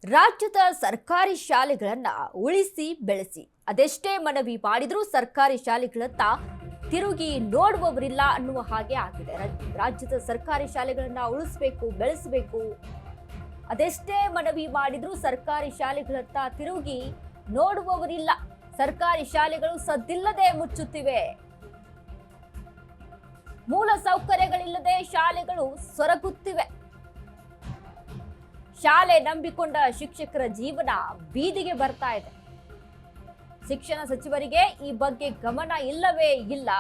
ರಾಜ್ಯದ ಸರ್ಕಾರಿ ಶಾಲೆಗಳನ್ನ ಉಳಿಸಿ ಬೆಳೆಸಿ ಅದೆಷ್ಟೇ ಮನವಿ ಮಾಡಿದ್ರೂ ಸರ್ಕಾರಿ ಶಾಲೆಗಳತ್ತ ತಿರುಗಿ ನೋಡುವವರಿಲ್ಲ ಅನ್ನುವ ಹಾಗೆ ಆಗಿದೆ. ರಾಜ್ಯದ ಸರ್ಕಾರಿ ಶಾಲೆಗಳನ್ನ ಉಳಿಸಬೇಕು, ಬೆಳೆಸಬೇಕು, ಅದೆಷ್ಟೇ ಮನವಿ ಮಾಡಿದ್ರೂ ಸರ್ಕಾರಿ ಶಾಲೆಗಳತ್ತ ತಿರುಗಿ ನೋಡುವವರಿಲ್ಲ. ಸರ್ಕಾರಿ ಶಾಲೆಗಳು ಸದ್ದಿಲ್ಲದೆ ಮುಚ್ಚುತ್ತಿವೆ. ಮೂಲ ಸೌಕರ್ಯಗಳಿಲ್ಲದೆ ಶಾಲೆಗಳು ಸೊರಗುತ್ತಿವೆ. ಶಾಲೆ ನಂಬಿಕೊಂಡ ಶಿಕ್ಷಕರ ಜೀವನ ಬೀದಿಗೆ ಬರ್ತಾ ಇದೆ. ಶಿಕ್ಷಣ ಸಚಿವರಿಗೆ ಈ ಬಗ್ಗೆ ಗಮನ ಇಲ್ಲವೇ ಇಲ್ಲ.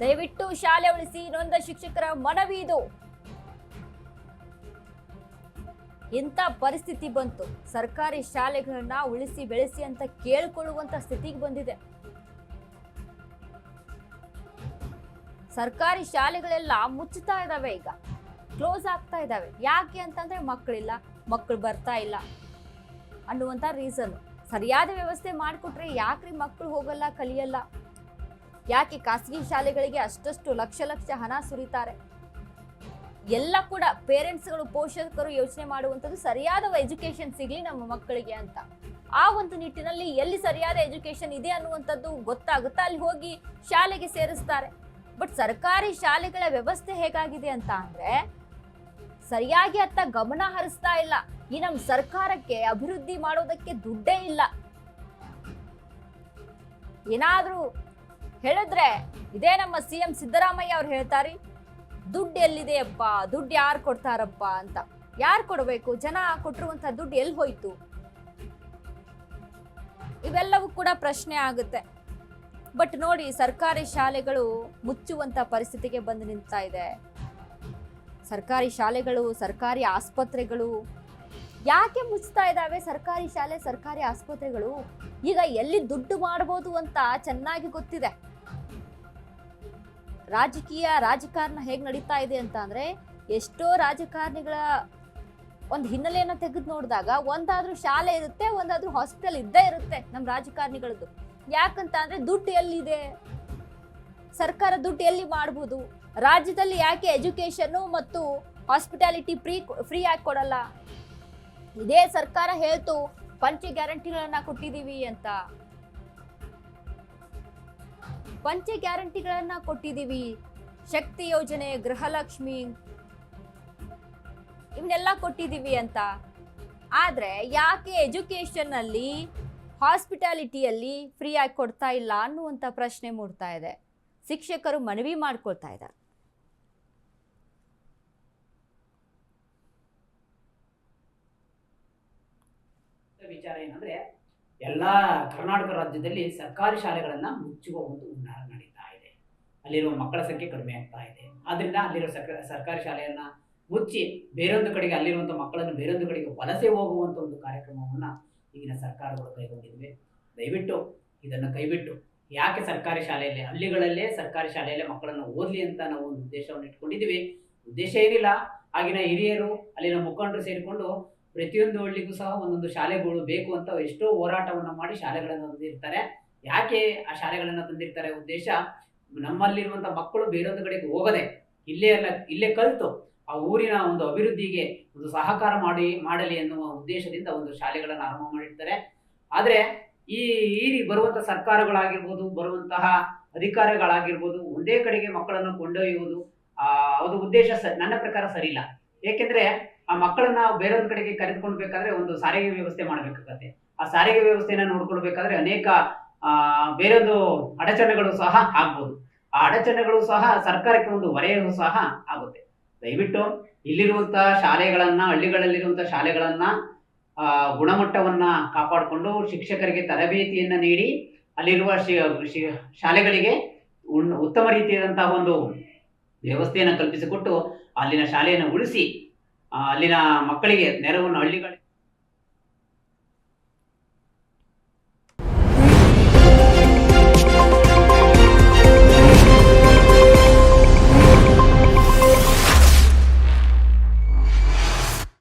ದಯವಿಟ್ಟು ಶಾಲೆ ಉಳಿಸಿ, ನೊಂದ ಶಿಕ್ಷಕರ ಮನವಿ ಇದು. ಇಂಥ ಪರಿಸ್ಥಿತಿ ಬಂತು, ಸರ್ಕಾರಿ ಶಾಲೆಗಳನ್ನ ಉಳಿಸಿ ಬೆಳೆಸಿ ಅಂತ ಕೇಳಿಕೊಳ್ಳುವಂತ ಸ್ಥಿತಿಗೆ ಬಂದಿದೆ. ಸರ್ಕಾರಿ ಶಾಲೆಗಳೆಲ್ಲ ಮುಚ್ಚುತ್ತಾ ಇದಾವೆ, ಈಗ ಕ್ಲೋಸ್ ಆಗ್ತಾ ಇದಾವೆ. ಯಾಕೆ ಅಂತಂದ್ರೆ ಮಕ್ಕಳಿಲ್ಲ, ಮಕ್ಕಳು ಬರ್ತಾ ಇಲ್ಲ ಅನ್ನುವಂಥ ರೀಸನ್. ಸರಿಯಾದ ವ್ಯವಸ್ಥೆ ಮಾಡಿಕೊಟ್ರೆ ಯಾಕ್ರಿ ಮಕ್ಕಳು ಹೋಗಲ್ಲ, ಕಲಿಯಲ್ಲ? ಯಾಕೆ ಖಾಸಗಿ ಶಾಲೆಗಳಿಗೆ ಅಷ್ಟಷ್ಟು ಲಕ್ಷ ಲಕ್ಷ ಹಣ ಸುರಿತಾರೆ? ಎಲ್ಲ ಕೂಡ ಪೇರೆಂಟ್ಸ್ಗಳು, ಪೋಷಕರು ಯೋಚನೆ ಮಾಡುವಂಥದ್ದು ಸರಿಯಾದ ಎಜುಕೇಶನ್ ಸಿಗಲಿ ನಮ್ಮ ಮಕ್ಕಳಿಗೆ ಅಂತ. ಆ ಒಂದು ನಿಟ್ಟಿನಲ್ಲಿ ಎಲ್ಲಿ ಸರಿಯಾದ ಎಜುಕೇಶನ್ ಇದೆ ಅನ್ನುವಂಥದ್ದು ಗೊತ್ತಾಗುತ್ತಾ ಅಲ್ಲಿ ಹೋಗಿ ಶಾಲೆಗೆ ಸೇರಿಸ್ತಾರೆ. ಬಟ್ ಸರ್ಕಾರಿ ಶಾಲೆಗಳ ವ್ಯವಸ್ಥೆ ಹೇಗಾಗಿದೆ ಅಂತ ಅಂದ್ರೆ ಸರಿಯಾಗಿ ಅತ್ತ ಗಮನ ಹರಿಸ್ತಾ ಇಲ್ಲ. ಈ ನಮ್ಮ ಸರ್ಕಾರಕ್ಕೆ ಅಭಿವೃದ್ಧಿ ಮಾಡೋದಕ್ಕೆ ದುಡ್ಡೇ ಇಲ್ಲ. ಏನಾದ್ರೂ ಹೇಳಿದ್ರೆ ಇದೇ ನಮ್ಮ CM ಸಿದ್ದರಾಮಯ್ಯ ಅವ್ರು ಹೇಳ್ತಾರೆ, ದುಡ್ಡು ಎಲ್ಲಿದೆಯಪ್ಪ, ದುಡ್ಡು ಯಾರು ಕೊಡ್ತಾರಪ್ಪ ಅಂತ. ಯಾರು ಕೊಡಬೇಕು? ಜನ ಕೊಟ್ಟಿರುವಂತ ದುಡ್ಡು ಎಲ್ಲಿ ಹೋಯ್ತು? ಇವೆಲ್ಲವೂ ಕೂಡ ಪ್ರಶ್ನೆ ಆಗುತ್ತೆ. ಬಟ್ ನೋಡಿ, ಸರ್ಕಾರಿ ಶಾಲೆಗಳು ಮುಚ್ಚುವಂತ ಪರಿಸ್ಥಿತಿಗೆ ಬಂದು ನಿಲ್ತಾ ಇದೆ. ಸರ್ಕಾರಿ ಶಾಲೆಗಳು, ಸರ್ಕಾರಿ ಆಸ್ಪತ್ರೆಗಳು ಯಾಕೆ ಮುಚ್ತಾ ಇದ್ದಾವೆ? ಸರ್ಕಾರಿ ಶಾಲೆ, ಸರ್ಕಾರಿ ಆಸ್ಪತ್ರೆಗಳು ಈಗ ಎಲ್ಲಿ ದುಡ್ಡು ಮಾಡಬಹುದು ಅಂತ ಚೆನ್ನಾಗಿ ಗೊತ್ತಿದೆ. ರಾಜಕಾರಣ ಹೇಗೆ ನಡೀತಾ ಇದೆ ಅಂತ ಅಂದ್ರೆ, ಎಷ್ಟೋ ರಾಜಕಾರಣಿಗಳ ಒಂದು ಹಿನ್ನೆಲೆಯನ್ನ ತೆಗೆದು ನೋಡಿದಾಗ ಒಂದಾದ್ರೂ ಶಾಲೆ ಇರುತ್ತೆ, ಒಂದಾದ್ರೂ ಹಾಸ್ಪಿಟಲ್ ಇದ್ದೇ ಇರುತ್ತೆ ನಮ್ಮ ರಾಜಕಾರಣಿಗಳದ್ದು. ಯಾಕಂತ ಅಂದ್ರೆ ದುಡ್ಡು ಎಲ್ಲಿದೆ? ಸರ್ಕಾರ ದುಡ್ಡು ಎಲ್ಲಿ ಮಾಡಬಹುದು? ರಾಜ್ಯದಲ್ಲಿ ಯಾಕೆ ಎಜುಕೇಶನ್ ಮತ್ತು ಹಾಸ್ಪಿಟಾಲಿಟಿ ಫ್ರೀ ಆಗಿ ಕೊಡಲ್ಲ? ಇದೇ ಸರ್ಕಾರ ಹೇಳ್ತು ಪಂಚ ಗ್ಯಾರಂಟಿಗಳನ್ನ ಕೊಟ್ಟಿದೀವಿ ಅಂತ. ಪಂಚ ಗ್ಯಾರಂಟಿಗಳನ್ನ ಕೊಟ್ಟಿದೀವಿ, ಶಕ್ತಿ ಯೋಜನೆ, ಗೃಹಲಕ್ಷ್ಮಿ, ಇವನ್ನೆಲ್ಲ ಕೊಟ್ಟಿದೀವಿ ಅಂತ. ಆದ್ರೆ ಯಾಕೆ ಎಜುಕೇಶನ್ ಅಲ್ಲಿ, ಹಾಸ್ಪಿಟಾಲಿಟಿಯಲ್ಲಿ ಫ್ರೀ ಆಗಿ ಕೊಡ್ತಾ ಇಲ್ಲ ಅನ್ನುವಂಥ ಪ್ರಶ್ನೆ ಮೂಡ್ತಾ ಇದೆ. ಶಿಕ್ಷಕರು ಮನವಿ ಮಾಡ್ಕೊಳ್ತಾ ಇದ್ದಾರೆ. ವಿಚಾರ ಏನಂದ್ರೆ, ಎಲ್ಲಾ ಕರ್ನಾಟಕ ರಾಜ್ಯದಲ್ಲಿ ಸರ್ಕಾರಿ ಶಾಲೆಗಳನ್ನ ಮುಚ್ಚುವ ಒಂದು ಹುನ್ನಾರ ನಡೀತಾ ಇದೆ. ಅಲ್ಲಿರುವ ಮಕ್ಕಳ ಸಂಖ್ಯೆ ಕಡಿಮೆ ಆಗ್ತಾ ಇದೆ. ಆದ್ರಿಂದ ಅಲ್ಲಿರೋ ಸರ್ಕಾರಿ ಶಾಲೆಯನ್ನ ಮುಚ್ಚಿ ಬೇರೊಂದು ಕಡೆಗೆ, ಅಲ್ಲಿರುವಂತಹ ಮಕ್ಕಳನ್ನು ಬೇರೊಂದು ಕಡೆಗೆ ವಲಸೆ ಹೋಗುವಂತ ಒಂದು ಕಾರ್ಯಕ್ರಮವನ್ನ ಈಗಿನ ಸರ್ಕಾರಗಳು ಕೈಗೊಂಡಿವೆ. ದಯವಿಟ್ಟು ಇದನ್ನು ಕೈಬಿಟ್ಟು, ಯಾಕೆ ಸರ್ಕಾರಿ ಶಾಲೆಯಲ್ಲೇ, ಹಳ್ಳಿಗಳಲ್ಲೇ ಸರ್ಕಾರಿ ಶಾಲೆಯಲ್ಲೇ ಮಕ್ಕಳನ್ನು ಓದಲಿ ಅಂತ ನಾವು ಒಂದು ಉದ್ದೇಶವನ್ನು ಇಟ್ಕೊಂಡಿದ್ದೀವಿ. ಉದ್ದೇಶ ಏನಿಲ್ಲ, ಆಗಿನ ಹಿರಿಯರು, ಅಲ್ಲಿನ ಮುಖಂಡರು ಸೇರಿಕೊಂಡು ಪ್ರತಿಯೊಂದು ಹಳ್ಳಿಗೂ ಸಹ ಒಂದೊಂದು ಶಾಲೆಗಳು ಬೇಕು ಅಂತ ಎಷ್ಟೋ ಹೋರಾಟವನ್ನು ಮಾಡಿ ಶಾಲೆಗಳನ್ನು ತಂದಿರ್ತಾರೆ. ಯಾಕೆ ಆ ಶಾಲೆಗಳನ್ನು ತಂದಿರ್ತಾರೆ? ಉದ್ದೇಶ, ನಮ್ಮಲ್ಲಿರುವಂಥ ಮಕ್ಕಳು ಬೇರೊಂದು ಕಡೆಗೆ ಹೋಗದೆ ಇಲ್ಲೇ ಕಲಿತು ಆ ಊರಿನ ಒಂದು ಅಭಿವೃದ್ಧಿಗೆ ಒಂದು ಸಹಕಾರ ಮಾಡಲಿ ಎನ್ನುವ ಉದ್ದೇಶದಿಂದ ಒಂದು ಶಾಲೆಗಳನ್ನು ಆರಂಭ ಮಾಡಿರ್ತಾರೆ. ಆದರೆ ಈ ಬರುವಂತಹ ಸರ್ಕಾರಗಳಾಗಿರ್ಬೋದು, ಬರುವಂತಹ ಅಧಿಕಾರಿಗಳಾಗಿರ್ಬೋದು, ಒಂದೇ ಕಡೆಗೆ ಮಕ್ಕಳನ್ನು ಕೊಂಡೊಯ್ಯುವುದು ಅದು ಉದ್ದೇಶ ನನ್ನ ಪ್ರಕಾರ ಸರಿ ಇಲ್ಲ. ಏಕೆಂದ್ರೆ ಆ ಮಕ್ಕಳನ್ನ ಬೇರೊಂದು ಕಡೆಗೆ ಕರೆದುಕೊಳ್ಬೇಕಾದ್ರೆ ಒಂದು ಸಾರಿಗೆ ವ್ಯವಸ್ಥೆ ಮಾಡಬೇಕಾಗತ್ತೆ. ಆ ಸಾರಿಗೆ ವ್ಯವಸ್ಥೆನ ನೋಡ್ಕೊಳ್ಬೇಕಾದ್ರೆ ಅನೇಕ ಬೇರೊಂದು ಅಡಚಣೆಗಳು ಸಹ ಆಗ್ಬೋದು. ಆ ಅಡಚಣೆಗಳು ಸಹ ಸರ್ಕಾರಕ್ಕೆ ಒಂದು ಹೊರೆಯೂ ಸಹ ಆಗುತ್ತೆ. ದಯವಿಟ್ಟು ಇಲ್ಲಿರುವಂತಹ ಶಾಲೆಗಳನ್ನ, ಹಳ್ಳಿಗಳಲ್ಲಿರುವಂತಹ ಶಾಲೆಗಳನ್ನ ಗುಣಮಟ್ಟವನ್ನ ಕಾಪಾಡಿಕೊಂಡು ಶಿಕ್ಷಕರಿಗೆ ತರಬೇತಿಯನ್ನ ನೀಡಿ ಅಲ್ಲಿರುವ ಶಾಲೆಗಳಿಗೆ ಉತ್ತಮ ರೀತಿಯಾದಂತಹ ಒಂದು ವ್ಯವಸ್ಥೆಯನ್ನು ಕಲ್ಪಿಸಿಕೊಟ್ಟು ಅಲ್ಲಿನ ಶಾಲೆಯನ್ನು ಉಳಿಸಿ ಅಲ್ಲಿನ ಮಕ್ಕಳಿಗೆ ನೆರವನ್ನು ಹಳ್ಳಿಗಳ